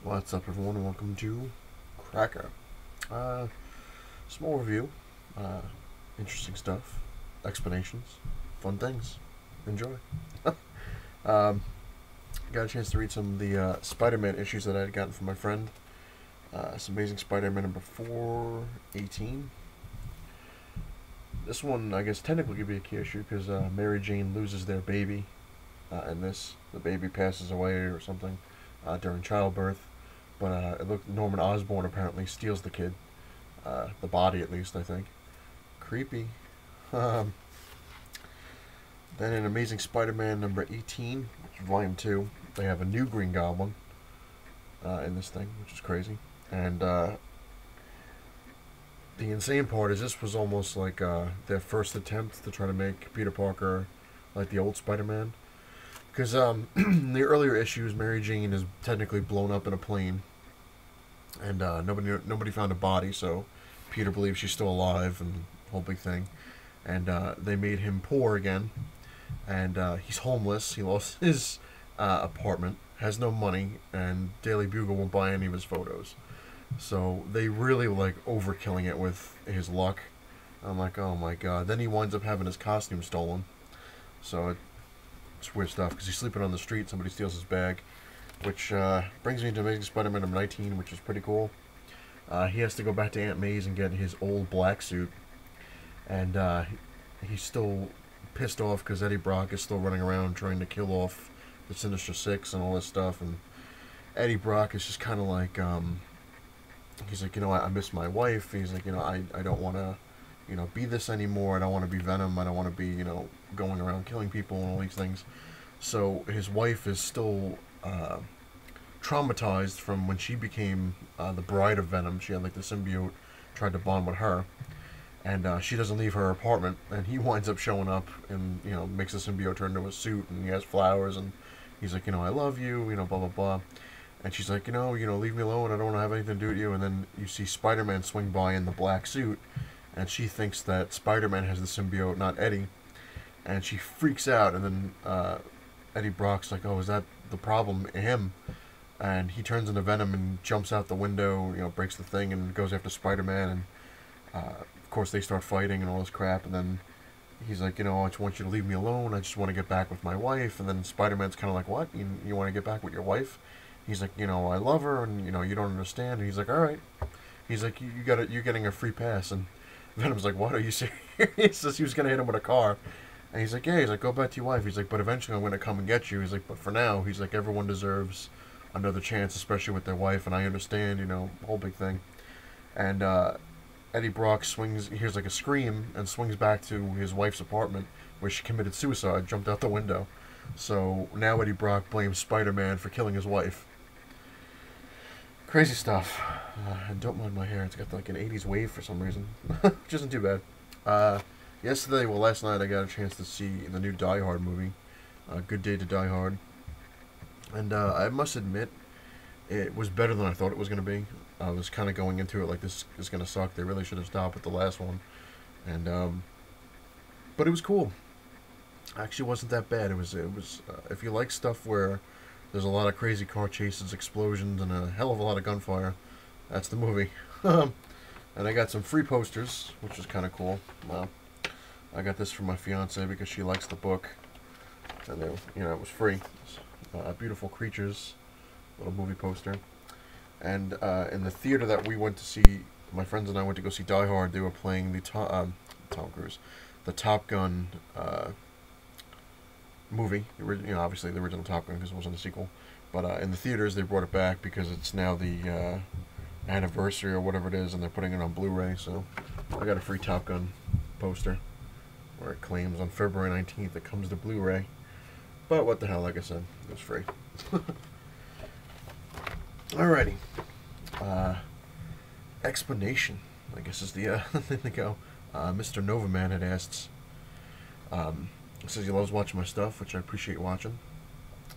What's up, everyone, and welcome to Cracka. Uh, Small review, uh, interesting stuff, explanations, fun things. Enjoy. um, got a chance to read some of the Spider-Man issues that I had gotten from my friend. It's Amazing Spider-Man number 418. This one, I guess, technically could be a key issue because Mary Jane loses their baby. In this, the baby passes away or something during childbirth. But it looked Norman Osborn apparently steals the kid, the body at least, I think. Creepy. Um, then in Amazing Spider-Man number 18, which is volume 2, they have a new Green Goblin in this thing, which is crazy. And the insane part is this was almost like their first attempt to try to make Peter Parker like the old Spider-Man. Because in the earlier issues, Mary Jane is technically blown up in a plane, and nobody found a body, so Peter believes she's still alive, and the whole big thing. And they made him poor again, and he's homeless. He lost his apartment, has no money, and Daily Bugle won't buy any of his photos. So they really like overkilling it with his luck. I'm like, oh my god. Then he winds up having his costume stolen. So it's weird stuff because he's sleeping on the street. Somebody steals his bag, which brings me to Amazing Spider-Man number 19, which is pretty cool. He has to go back to Aunt May's and get his old black suit, and he's still pissed off because Eddie Brock is still running around trying to kill off the Sinister Six and all this stuff. And Eddie Brock is just kind of like, he's like, I miss my wife. He's like, I don't want to, be this anymore. I don't want to be Venom. I don't want to be, going around killing people and all these things. So his wife is still traumatized from when she became the bride of Venom. She had like the symbiote tried to bond with her, and she doesn't leave her apartment. And he winds up showing up and makes the symbiote turn into a suit, and he has flowers, and he's like, I love you, blah blah blah. And she's like, leave me alone. I don't want to have anything to do with you. And then you see Spider-Man swing by in the black suit, and she thinks that Spider-Man has the symbiote, not Eddie, and she freaks out. And then Eddie Brock's like, oh, is that the problem? Him. And he turns into Venom and jumps out the window, breaks the thing and goes after Spider-Man. And of course they start fighting and all this crap. And then he's like, I just want you to leave me alone. I just want to get back with my wife. And then Spider-Man's kind of like, what? You want to get back with your wife? He's like, I love her, and you don't understand. And he's like, all right. He's like, you're getting a free pass. And Venom's like, what? Are you serious? He says he was gonna hit him with a car. And he's like, yeah. He's like, go back to your wife. He's like, but eventually I'm gonna come and get you. He's like, but for now, he's like, everyone deserves another chance, especially with their wife. And I understand, whole big thing. And Eddie Brock hears like a scream, and swings back to his wife's apartment where she committed suicide, jumped out the window. So now Eddie Brock blames Spider-Man for killing his wife. Crazy stuff. And don't mind my hair. It's got like an 80s wave for some reason. Which isn't too bad. Last night I got a chance to see the new Die Hard movie. Good Day to Die Hard. And I must admit, it was better than I thought it was going to be. I was kind of going into it like this is going to suck. They really should have stopped with the last one. And, but it was cool. Actually wasn't that bad. It was if you like stuff where there's a lot of crazy car chases, explosions, and a hell of a lot of gunfire, that's the movie. And I got some free posters, which was kind of cool. Well, I got this from my fiance because she likes the book, and it was free. Beautiful Creatures, little movie poster. And in the theater that we went to see, my friends and I went to go see Die Hard. They were playing the Tom Cruise, the Top Gun movie. Obviously the original Top Gun because it wasn't a sequel. But in the theaters they brought it back because it's now the anniversary or whatever it is, and they're putting it on Blu-ray. So I got a free Top Gun poster where it claims on February 19th it comes to Blu-ray. But what the hell, like I said, it was free. Alrighty. Explanation, I guess, is the thing to go. Mr. Novaman had asked, says he loves watching my stuff, which I appreciate watching.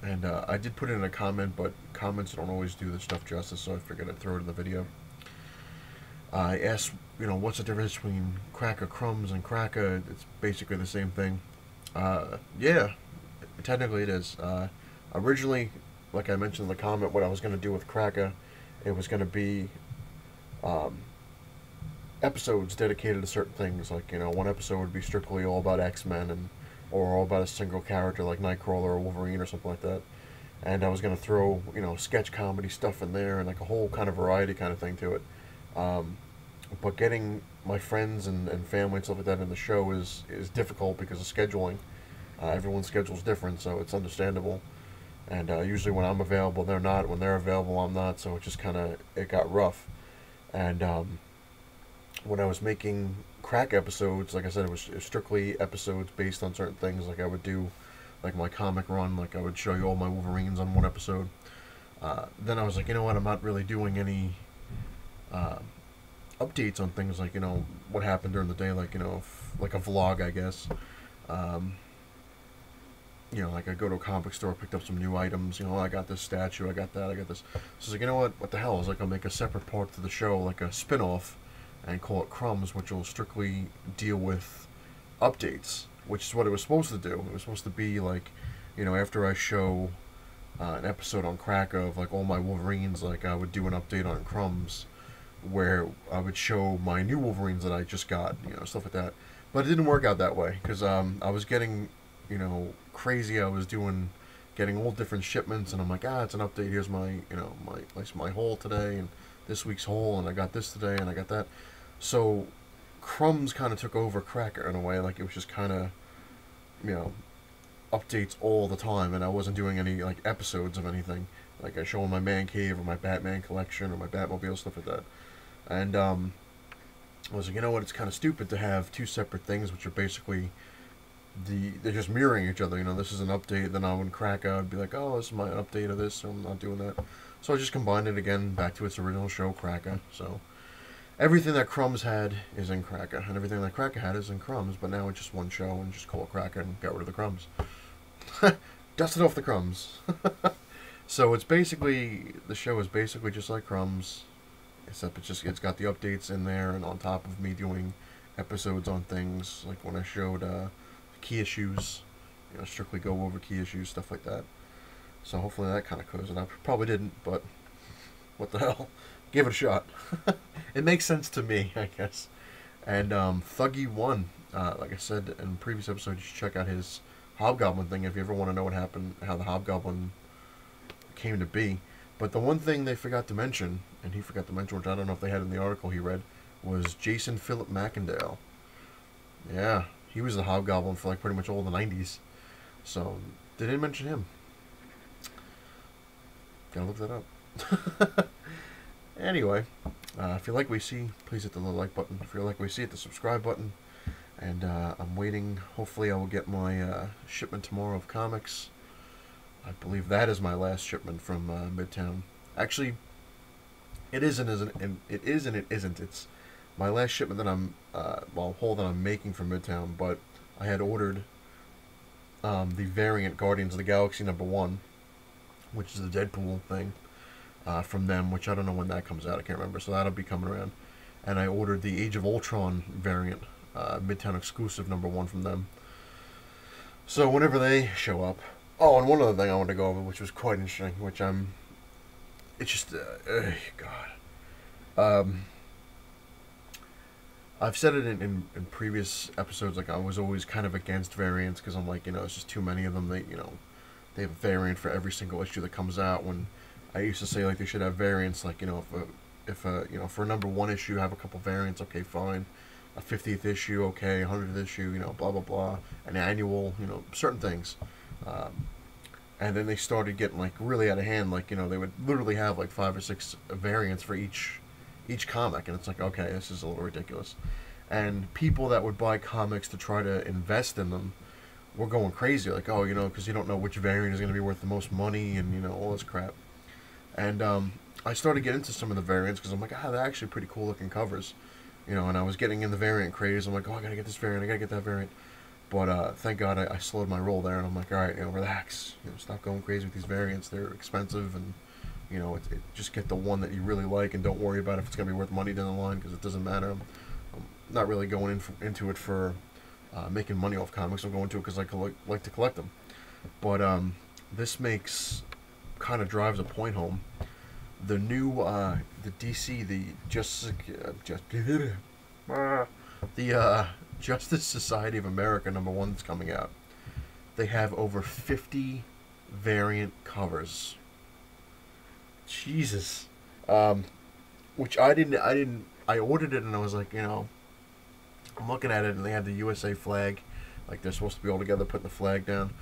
And I did put it in a comment, but comments don't always do the stuff justice, so I figured I'd throw it in the video. I asked, what's the difference between cracka crumbs and cracka? It's basically the same thing. Yeah, technically it is. Originally, like I mentioned in the comment, what I was going to do with cracka, it was going to be um, episodes dedicated to certain things. Like, one episode would be strictly all about X-Men, or all about a single character like Nightcrawler or Wolverine or something like that. And I was going to throw, sketch comedy stuff in there, and like a whole kind of variety kind of thing to it. Um, but getting my friends and family and stuff like that in the show is difficult because of scheduling. Everyone's schedule's different, so it's understandable. And usually when I'm available, they're not. When they're available, I'm not. So it just it got rough. And when I was making crack episodes, like I said, it was strictly episodes based on certain things. Like I would do, like my comic run, like I would show you all my Wolverines on one episode. Then I was like, you know what, I'm not really doing any uh, updates on things like, what happened during the day, like, like a vlog, I guess. Um, like I go to a comic store, picked up some new items, I got this statue, I got that, I got this. So I was like, you know what the hell? I was like, I'll make a separate part to the show, like a spin-off, and call it Crumbs, which will strictly deal with updates, which is what it was supposed to do. It was supposed to be like, after I show an episode on Crack of like all my Wolverines, like I would do an update on Crumbs, where I would show my new Wolverines that I just got, stuff like that. But it didn't work out that way because I was getting, crazy. I was getting all different shipments, and I'm like, it's an update. Here's my, my haul today, and this week's haul, and I got this today, and I got that. So Crumbs kind of took over Cracker in a way. Like it was just kind of, updates all the time, and I wasn't doing any like episodes of anything. Like I show my man cave or my Batman collection or my Batmobile, stuff like that. And I was like, you know what? It's kind of stupid to have two separate things, which are basically they're just mirroring each other. This is an update. Then I would crack out and be like, oh, this is my update of this, so I'm not doing that. So I just combined it again back to its original show, Cracka. So everything that Crumbs had is in Cracka, and everything that Cracka had is in Crumbs. But now it's just one show, and just call it Cracka and get rid of the Crumbs. Dusted off the Crumbs. So it's basically, the show is basically just like Crumbs, except it's got the updates in there, and on top of me doing episodes on things like when I showed key issues, strictly go over key issues, stuff like that. So hopefully that kind of closes it up. Probably didn't, but what the hell? Give it a shot. It makes sense to me, I guess. And Thuggy1, like I said in previous episodes, you should check out his Hobgoblin thing if you ever want to know what happened, how the Hobgoblin came to be. But the one thing they forgot to mention, and he forgot to mention, which I don't know if they had in the article he read, was Jason Philip McIndale. Yeah, he was the Hobgoblin for like pretty much all the 90s. So, they didn't mention him. Gotta look that up. Anyway, if you like what you see, please hit the little like button. If you like what you see, hit the subscribe button. And I'm waiting. Hopefully I will get my shipment tomorrow of comics. I believe that is my last shipment from Midtown. Actually, it is and it is and it isn't. It's my last shipment that I'm haul that I'm making from Midtown. But I had ordered the variant Guardians of the Galaxy #1, which is the Deadpool thing, from them. Which I don't know when that comes out. I can't remember. So that'll be coming around. And I ordered the Age of Ultron variant, Midtown exclusive #1 from them. So whenever they show up. Oh, and one other thing I wanted to go over, which was quite interesting, which it's just, God. I've said it in previous episodes, like I was always kind of against variants, because I'm like, it's just too many of them. They have a variant for every single issue that comes out, when I used to say, like, they should have variants, like, if for a #1 issue, have a couple variants, okay, fine. A 50th issue, okay, 100th issue, blah, blah, blah. An annual, certain things. And then they started getting like really out of hand. Like they would literally have like 5 or 6 variants for each comic, and it's like, okay, this is a little ridiculous. And people that would buy comics to try to invest in them were going crazy, like, oh, because you don't know which variant is going to be worth the most money, and all this crap. And I started getting into some of the variants because I'm like, they're actually pretty cool looking covers, and I was getting in the variant craze. I'm like, oh, I gotta get this variant, I gotta get that variant. But thank God I slowed my roll there, and I'm like, all right, relax, stop going crazy with these variants. They're expensive, and just get the one that you really like, and don't worry about if it's gonna be worth money down the line, because it doesn't matter. I'm not really going into it for making money off comics. I'm going to it because I like to collect them. But this makes kind of drives a point home. The new, the DC, the Justice Society of America #1 that's coming out. They have over 50 variant covers. Jesus. Which I ordered it and I was like, I'm looking at it and they had the USA flag. Like they're supposed to be all together putting the flag down.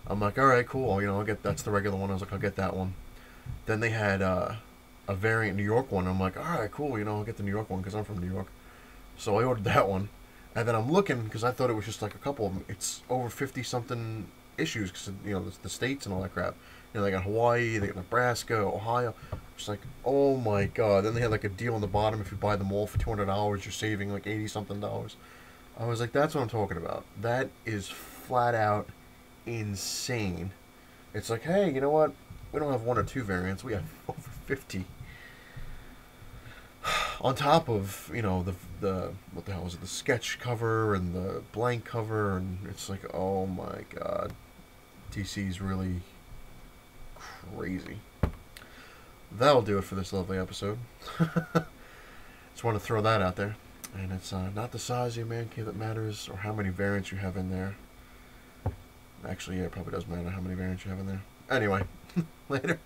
I'm like, alright, cool. That's the regular one. I was like, I'll get that one. Then they had a variant New York one. I'm like, alright, cool. I'll get the New York one because I'm from New York. So I ordered that one. And then I'm looking because I thought it was just like a couple of them. It's over 50 something issues because, the states and all that crap. They got Hawaii, they got Nebraska, Ohio. It's like, oh my god. Then they had like a deal on the bottom. If you buy them all for $200, you're saving like 80 something dollars. I was like, that's what I'm talking about. That is flat out insane. It's like, hey, you know what? We don't have one or two variants. We have over 50. On top of, the what the hell was it? The sketch cover and the blank cover. And it's like, oh my god. DC's really crazy. That'll do it for this lovely episode. Just want to throw that out there. And it's not the size of your man cave that matters, or how many variants you have in there. Actually, yeah, it probably does matter how many variants you have in there. Anyway, later.